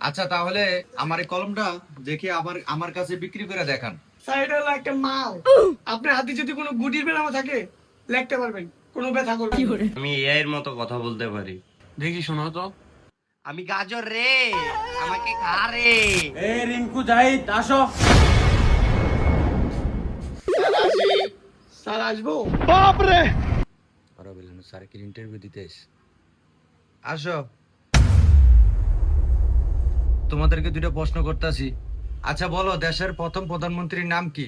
আচ্ছা তাহলে আমার এই কলমটা দেখে আমার আমার কাছে বিক্রি করে দেখান। স্যার এটা হলো একটা মাল। আপনার হাতে যদি কোনো গুটির বেলামা থাকে লিখতে পারবেন, কোনো ব্যথা করবে না। আমি এআই এর মতো কথা বলতে পারি। দেখি শোনাও তো। আমি গাজর রে, আমাকে খা রে। এ রিঙ্কু জাহিদ আসো। স্যার আসবো? ওরা বললেন স্যার কি ইন্টারভিউ দিতে আসো। তোমাদেরকে দুটো প্রশ্ন করতেছি। আচ্ছা বলো, দেশের প্রথম প্রধানমন্ত্রীর নাম কি?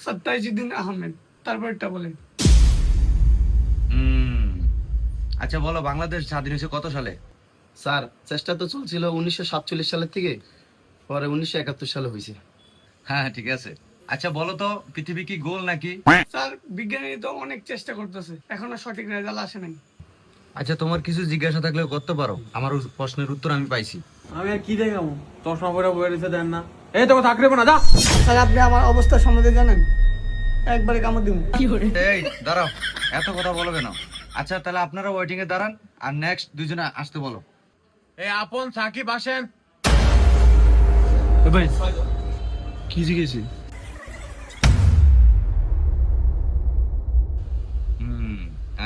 স্যার তাইজুদ্দিন আহমেদ। তারপরটা বলেন। আচ্ছা বলো, বাংলাদেশ স্বাধীন হয়েছে কত সালে? স্যার চেষ্টা তো চলছিল 1947 সালের থেকে, পরে 1971 সালে হয়েছে। হ্যাঁ ঠিক আছে। আচ্ছা বলো তো, পৃথিবী কি গোল নাকি? স্যার বিজ্ঞানী তো অনেক চেষ্টা করতেছে, এখনো সঠিক রেজাল্ট আসে নাই। আচ্ছা তোমার কিছু জিজ্ঞাসা থাকলেও করতে পারো, আমার প্রশ্নের উত্তর আমি পাইছি। আমি আর কি দেখাবো, চশমা পরে বয়ে দিতে দেন না। এই তোকে থাকলে না, যা। স্যার আপনি আমার অবস্থা সম্বন্ধে জানেন, একবারে কামড় দিব। এই দাঁড়াও, এত কথা বলো কেন? আচ্ছা তাহলে আপনারা ওয়েটিং এ দাঁড়ান, আর নেক্সট দুজনে আসতে বলো। এই আপন সাকিব আসেন। ভাই কি জিজ্ঞেসি?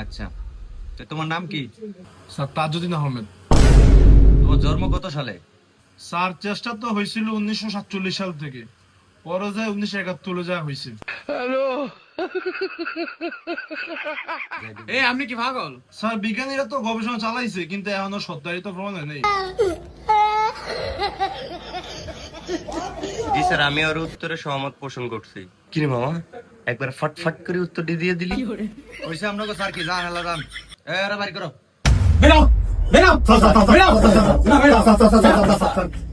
আচ্ছা তো তোমার নাম কি? স্যার তাজউদ্দিন আহমেদ। তোমার জন্ম কত সালে? স্যার চেষ্টা তো হয়েছিল 1947 সাল থেকে, পরে যায় 1971 যা হয়েছে। এই আপনি কি পাগল? স্যার বিজ্ঞানীরা তো গবেষণা চালাইছে, কিন্তু এখনো সত্যায়িত প্রমাণ হয় নাই। জি স্যার, আমি ওর উত্তরে সহমত পোষণ করছি। কিরে মামা, একবার ফটফট করে উত্তরটি দিয়ে দিলি। ওইসে আমরা স্যার কি জান আল্লাহ জান। এরা বাড়ি করো।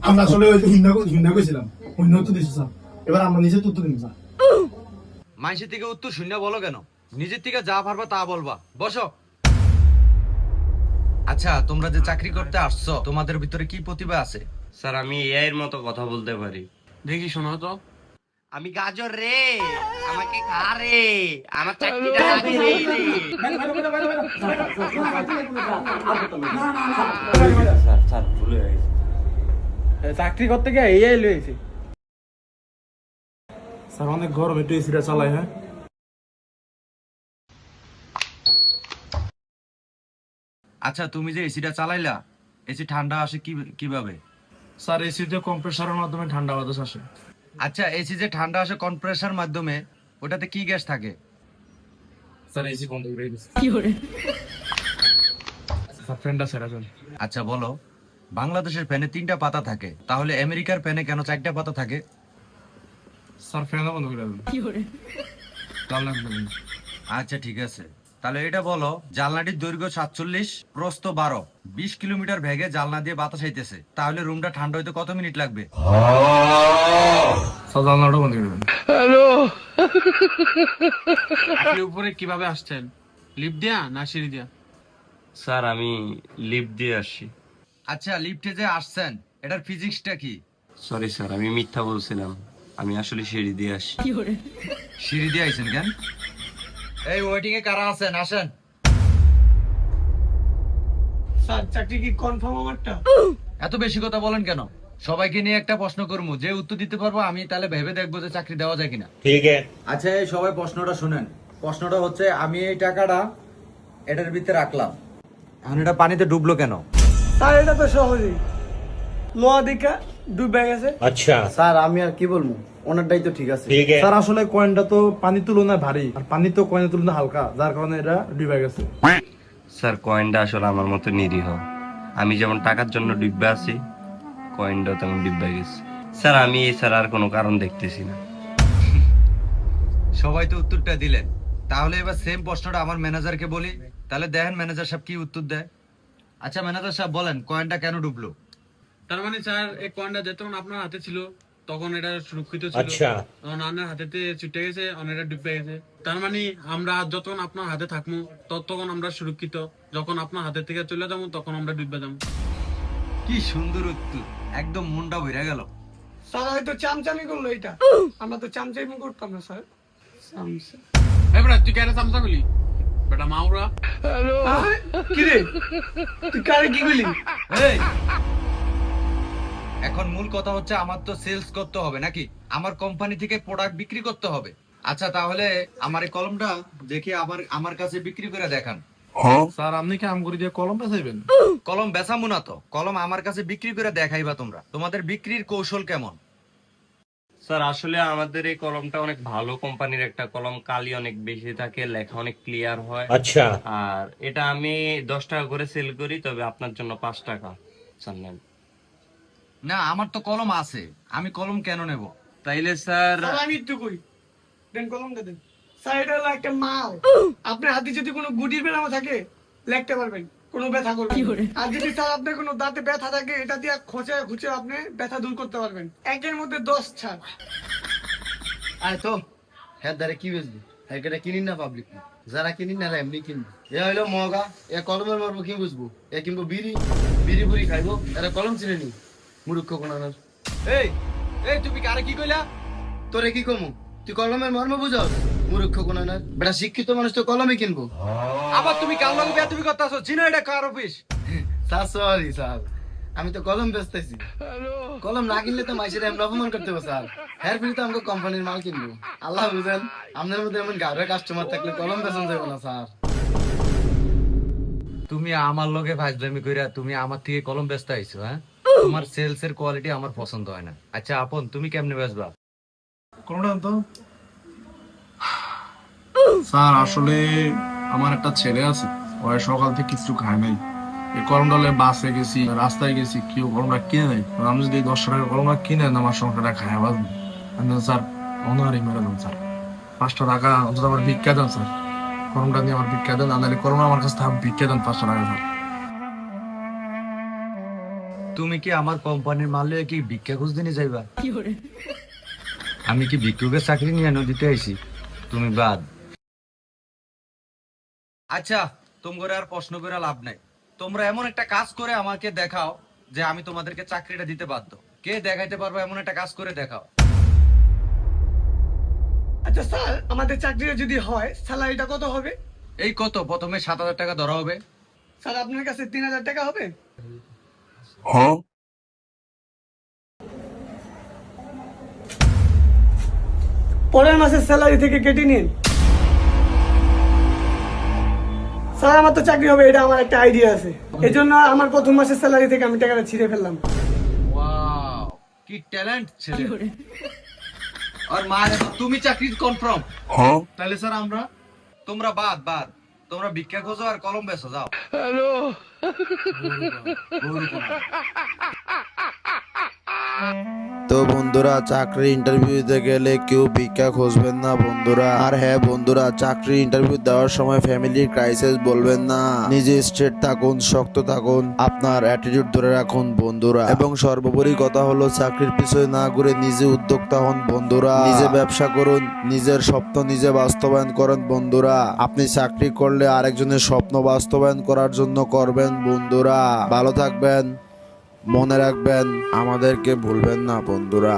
আমরা আসলে হিন্দা কইছিলাম, অন্য তো দিছি স্যার, এবার আমরা নিজে তো দিন স্যার। মানুষের থেকে উত্তর শূন্য বলো কেন? নিজের থেকে যা পারবা তা বলবা। বসো। আচ্ছা তোমরা যে চাকরি করতে আসছো, তোমাদের ভিতরে কি প্রতিভা আছে? স্যার আমি এআই এর মতো কথা বলতে পারি। দেখি শোনাও তো। আমি গাজর রে, আমাকে খা রে, আমার চাকরিটা লাগবে রে। স্যার স্যার ভুলে গেছি। চাকরি করতে গিয়ে এআই লয়েছে। স্যার অনেক গরম, একটু এসিটা চালাই। হ্যাঁ আচ্ছা তুমি যে এসিটা চালাইলা, এসি ঠান্ডা আসে কিভাবে? স্যার এসিতে কম্প্রেসারের মাধ্যমে ঠান্ডা বাতাস আসে। আচ্ছা এসি যে ঠান্ডা আসে কম্প্রেসার মাধ্যমে, ওটাতে কি গ্যাস থাকে? স্যার এসি বন্ধ করে দিয়েছে। স্যার ফ্যানটা সেরা চল। আচ্ছা বলো, বাংলাদেশের ফ্যানে 3টা পাতা থাকে, তাহলে আমেরিকার ফ্যানে কেন 4টা পাতা থাকে? স্যার ফ্যান বন্ধ করে দেবেন। আচ্ছা ঠিক আছে, তাহলে এটা বলো, জানলাটির দৈর্ঘ্য 47, প্রস্থ 12, 20 কিলোমিটার বেগে জানলা দিয়ে বাতাস আইতেছে, তাহলে রুমটা ঠান্ডা হইতে কত মিনিট লাগবে? স্যার জানলাটা বন্ধ করে দেবেন। আপনি উপরে কিভাবে আসছেন, লিফট দিয়া না সিঁড়ি দিয়া? স্যার আমি লিফট দিয়ে আসছি। আচ্ছা লিফটে যে আসছেন, এটার ফিজিক্সটা কি? সরি স্যার, আমি মিথ্যা বলছিলাম, আমি আসলে সিঁড়ি দিয়ে আসছি। সিঁড়ি দিয়ে আইছেন কেন? এই ওয়েটিং এ কারা আছেন, আসেন। স্যার চাকরি কি কনফার্ম আমারটা? এত বেশি কথা বলেন কেন? সবাইকে নিয়ে একটা প্রশ্ন করবো, যে উত্তর দিতে পারবো আমি তাহলে ভেবে দেখবো যে চাকরি দেওয়া যায় কিনা। ঠিক আছে। আচ্ছা এই সবাই প্রশ্নটা শুনেন। প্রশ্নটা হচ্ছে, আমি এই টাকাটা এটার ভিতরে রাখলাম, এখন এটা পানিতে ডুবলো কেন? স্যার এটা তো সহজেই, লোহা দেখা ডুবে গেছে। স্যার আমি আর কি বলবো, ওনারটাই তো ঠিক আছে। স্যার আসলে কয়েনটা তো পানির তুলনায় ভারী, আর পানি তো কয়েনের তুলনায় হালকা, যার কারণে এটা ডুবে গেছে। স্যার কয়েনটা আসলে আমার মতো নিরীহ। আমি যেমন টাকার জন্য ডিব্বা আছি, কয়েনটাও তেমন ডিব্বা গেছে। স্যার আমি এছাড়া আর কোনো কারণ দেখতেছি না। সবাই তো উত্তরটা দিলেন, তাহলে এবার সেম প্রশ্নটা আমার ম্যানেজারকে বলি, তাহলে দেখেন ম্যানেজার সাহেব কি উত্তর দেয়। আচ্ছা ম্যানেজার সাহেব বলেন, কয়েনটা কেন ডুবলো? তার মানে স্যার এই কয়েনটা যখন আপনার হাতে ছিল তখন এটা সুরক্ষিত ছিল, তখন আপনার হাতেতে ছুটে গেছে, এটা ডুবে গেছে। তার মানে আমরা যতক্ষণ আপনার হাতে থাকবো ততক্ষণ আমরা সুরক্ষিত, যখন আপনার হাতে থেকে চলে যাবো তখন আমরা ডুবে যাবো। কি সুন্দর উত্তর, একদম মনটা ভরে গেল। স্যার হয়তো চামচামি করলো এটা, আমরা তো চামচামি করতাম না স্যার। এবার তুই কেন চামচা গুলি বেটা মাউরা? কি রে, তুই কারে কি বলি? এই এখন মূল কথা হচ্ছে আমার তো সেলস করতে হবে নাকি, আমার কোম্পানি থেকে প্রোডাক্ট বিক্রি করতে হবে। আচ্ছা তাহলে আমার এই কলমটা দেখি আমার কাছে বিক্রি করে দেখান। স্যার আপনি কি আমগুড়ি দিয়ে কলম বেচাইবেন? কলম বেচামু না তো, কলম আমার কাছে বিক্রি করে দেখাইবা তোমরা, তোমাদের বিক্রির কৌশল কেমন। স্যার আসলে আমাদের এই কলমটা অনেক ভালো কোম্পানির একটা কলম, কালি অনেক বেশি থাকে, লেখা অনেক ক্লিয়ার হয়। আচ্ছা, আর এটা আমি 10 টাকা করে সেল করি, তবে আপনার জন্য 5 টাকা। স্যার নেন। না আমার তো কলম আছে, আমি কলম কেন নেব। তাইলে স্যার স্যার আমি একটু কই দেন, কলমটা দেন। স্যার এটা হলো একটা মাল, আপনার হাতে যদি কোনো গুটির বেলামা থাকে লিখতে পারবেন, কোনো ব্যথা করবে না। আর যদি স্যার আপনার কোনো দাঁতে ব্যথা থাকে, এটা দিয়ে খোঁচে খুঁচে আপনি ব্যথা দূর করতে পারবেন, একের মধ্যে 10 ছাড়। আয় তো হ্যাঁ দ্বারা কি বেচবি, হ্যাঁ কিনি না পাবলিক, যারা কিনি না এমনি কিনবো। এ হইলো মগা, এ কলমের মারবো কি বুঝবো, এ কিনবো বিড়ি, বিড়ি বুড়ি খাইবো, এরা কলম চিনে নি মূর্খ কোনার। এই এই তুমি কারে কি কইলা? তোরে কি কমু, তুই কলমের মর্ম বুঝাস? মূর্খ কোনার বেটা, শিক্ষিত মানুষ তো কলমই কিনবো। আবার তুমি কার লগে বিয়া তুমি করতেছো? চিনো এটা কার অফিস? স্যার সরি স্যার, আমি তো কলম বেচতেছি। কলম না কিনলে তো মাইসের এমন অপমান করতে হবে স্যার। হ্যাঁ ফিরে তো আমাকে কোম্পানির মাল কিনবো। আল্লাহ বুঝেন, আপনার মধ্যে এমন গাড়ি কাস্টমার থাকলে কলম বেচন যাবে না স্যার। তুমি আমার লগে ফাজলামি কইরা তুমি আমার থেকে কলম বেচতে আইছো? হ্যাঁ, তোমার সেলস এর কোয়ালিটি আমার পছন্দ হয় না। আচ্ছা আপন তুমি কেমনে বেচবা? কলমটা তো স্যার আসলে আমার একটা ছেলে আছে, ওই সকাল থেকে কিছু খায় নাই। এই কলমটা বাসে গেছি, রাস্তায় গেছি, কেউ কলমটা কিনে নেই। আমি যদি 10 টাকার কলমটা কিনে নেন, আমার সংসারটা খায় বাঁচবো। আমি স্যার অনারই মেরে দেন স্যার, 5 টাকা অন্তত আমার ভিক্ষা দেন স্যার। কলমটা নিয়ে আমার ভিক্ষা দেন, আনালে কলম আমার কাছে ভিক্ষা দেন 5 টাকা স্যার। তুমি কি আমার কোম্পানির মাল লইয়া কি ভিক্ষা খুঁজ দিনে যাইবা? আমি কি ভিক্ষুকের চাকরি নিয়ে নদীতে আইছি? তুমি বাদ। আচ্ছা তোমরা আর প্রশ্ন করে লাভ নাই, তোমরা এমন একটা কাজ করে আমাকে দেখাও যে আমি তোমাদেরকে চাকরিটা দিতে বাধ্য। কে দেখাইতে পারবে এমন একটা কাজ করে দেখাও। আচ্ছা স্যার, আমাদের চাকরিটা যদি হয় স্যালারিটা কত হবে? এই কত, প্রথমে 7,000 টাকা ধরা হবে। স্যার আপনার কাছে 3,000 টাকা হবে? পরের মাসের স্যালারি থেকে কেটে নিন। স্যার আমার তো চাকরি হবে, এটা আমার একটা আইডিয়া আছে, এই জন্য আমার প্রথম মাসের স্যালারি থেকে আমি টাকাটা ছিঁড়ে ফেললাম। ওয়াও কি ট্যালেন্ট ছেলে। আর মা তুমি চাকরি কনফার্ম? তাহলে স্যার আমরা তোমরা বাদ, তোমরা ভিক্ষা খোঁজো আর কলম বেচো, যাও। তো বন্ধুরা, চাকরি ইন্টারভিউ দিতে গেলে কেউ ভিক্ষা খুঁজবেন না বন্ধুরা। আর হ্যাঁ বন্ধুরা, চাকরি ইন্টারভিউ দেওয়ার সময় ফ্যামিলি ক্রাইসিস বলবেন না। নিজে স্ট্রেট থাকুন, শক্ত থাকুন, আপনার অ্যাটিটিউড ধরে রাখুন বন্ধুরা। এবং সর্বোপরি কথা হলো, চাকরির পিছনে না ঘুরে নিজে উদ্যোক্তা হন বন্ধুরা। নিজে ব্যবসা করুন, নিজের স্বপ্ন নিজে বাস্তবায়ন করেন বন্ধুরা। আপনি চাকরি করলে আরেকজনের স্বপ্ন বাস্তবায়ন করার জন্য করবেন বন্ধুরা। ভালো থাকবেন, মনে রাখবেন, আমাদেরকে ভুলবেন না বন্ধুরা।